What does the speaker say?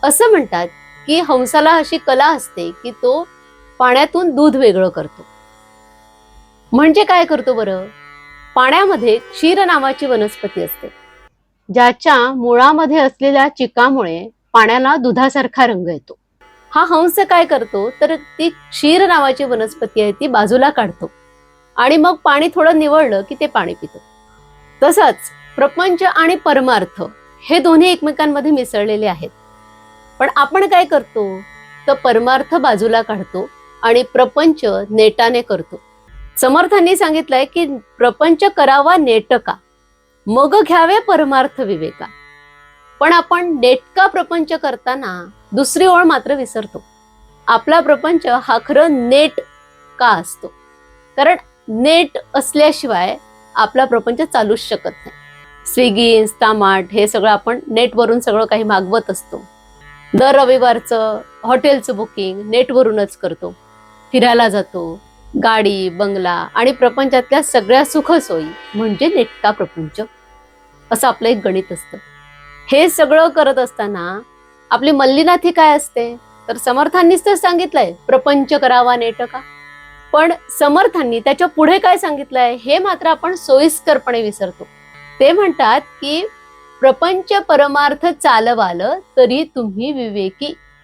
असं म्हणतात की हंसाला अशी कला असते की तो पाण्यातून दूध वेगळं करतो. म्हणजे काय करतो बरं? पाण्यामध्ये क्षीर नावाची वनस्पती असते, ज्याच्या मुळामध्ये असलेल्या चिकामुळे पाण्याला दुधासारखा रंग येतो. हा हंस काय करतो तर ती क्षीर नावाची वनस्पती आहे ती बाजूला काढतो आणि मग पाणी थोडं निवळलं की ते पाणी पितो. तसंच प्रपंच आणि परमार्थ हे दोन्ही एकमेकांमध्ये मिसळलेले आहेत. पण आपण काय करतो तर परमार्थ बाजूला काढतो आणि प्रपंच नेटाने करतो. समर्थांनी सांगितलंय की प्रपंच करावा नेटका, मग घ्यावे परमार्थ विवेका. पण आपण नेटका प्रपंच करताना दुसरी ओळ मात्र विसरतो. आपला प्रपंच हा खरं नेट का असतो, कारण नेट असल्याशिवाय आपला प्रपंच चालूच शकत नाही. स्विगी, इन्स्टामार्ट हे सगळं आपण नेटवरून सगळं काही मागवत असतो. दर रविवारचं हॉटेलचं बुकिंग नेटवरूनच करतो. फिरायला जातो, गाडी, बंगला आणि प्रपंचातल्या सगळ्या सुखसोयी म्हणजे नेटका प्रपंच, असं आपलं एक गणित असतं. हे सगळं करत असताना आपली मल्लीनाथी काय असते तर समर्थांनीच तर सांगितलंय प्रपंच करावा नेटका. पण समर्थांनी त्याच्या पुढे काय सांगितलंय हे मात्र आपण सोयीस्करपणे विसरतो. ते म्हणतात की प्रपंच परमार्थ चालवाल तरी तुम्ही विवेकी,